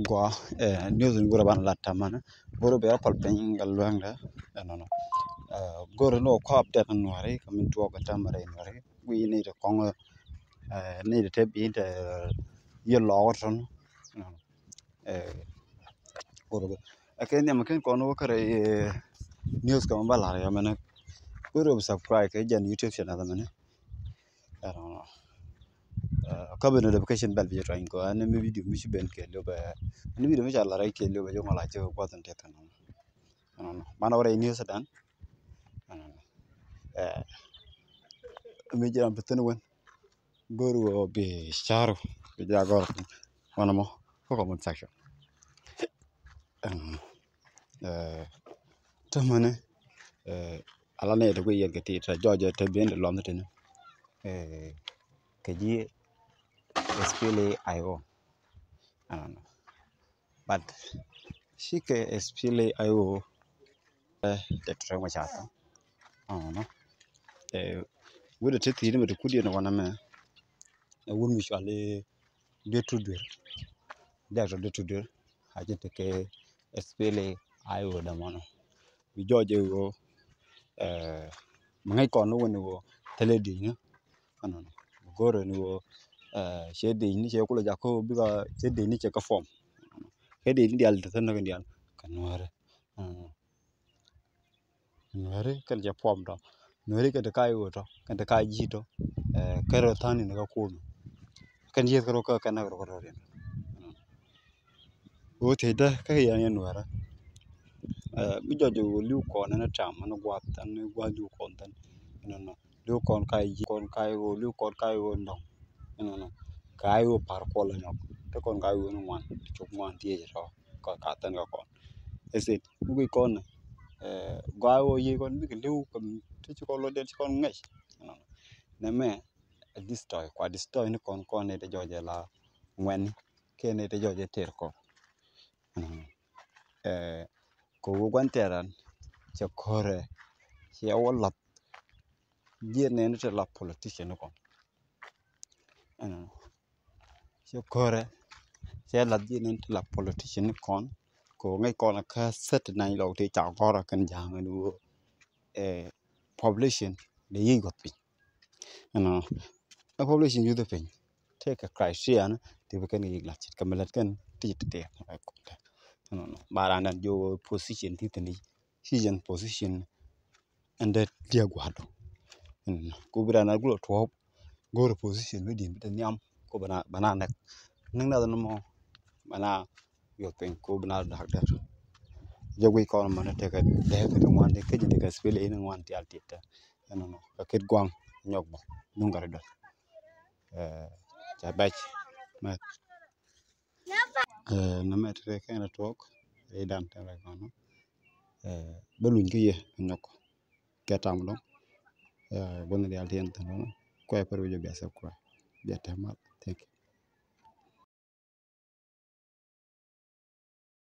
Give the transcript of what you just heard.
gwa news ngura ban latta mana goro be apal pen galwanga no goro no ko update no re kamin to ga tamare no re we need to kong need to be the ye lawton goro aken ne makin kono kare news ka mbala ya mana goro subscribe ke jan youtube channel mana no kabe notification bell bi try ko an me video mi ben ke lo ba ni video mi chala rai ke lo ba yo ngala che ko tan te tan no mana ore news dan mi jam beten won goru be charo be jagor wana mo ko comment section tamane ala ne to ko yen ke ti ta jojo te ben lo meten ke ji SPLA IO but shike SPLA IO te tro ma chata no would te ti ne to kudi no wana me won mi chale de tudur da to de tudur ha je te ke SPLA IO da mono bi joje go mangai kono woni wo teledi ne no goro ni wo shede ni che kula jako biga shede ni che ka form hede ni dial tan no dial kanware nware kan je form do nware ka de kai wo to kan de kai ji to kero tani ne ka ko kan je karo ka kana ro ro ren o te da ka ya ne nware mi jojo liu ko na tam no gwa tan gwa liu ko tan no liu kon kai ji kon kai wo liu kon kai wo no no kai wo par ko la nyok to kon kai wo no wan chuk wan tie ro ko ka tan ko kon esit mi kon gwa wo yi kon mi liu kon ti ko lo de kon ngai no na me destroy kwa destroy ni kon ne de joje la ngwen ke ne de joje ter ko ko wo gwan teran che kore che wala je ne te la politician ko che kore che la je ne te la politician kon ko ngai kon ka set na lo te cha gora kan jang nu population de yi got pi a population you the thing take a criteria te be kan yi la chit kamalat kan ti te no barana jo position ti tani season position and that dia gwado ko brana gulo to go position we dim tan yam ko bana nak nang na no mo bana yo pen ko bana dak dar jogi ko man te ka de ka wan de ke de ka spele ina wan ti altita no ka ket gwang nyok bo nungare do ja bach ma na metre ka na tok e dam tan ra kono beluñ ko ye nyok ketam do bon de altien tan ko e per jo be sa ko be tamal thank you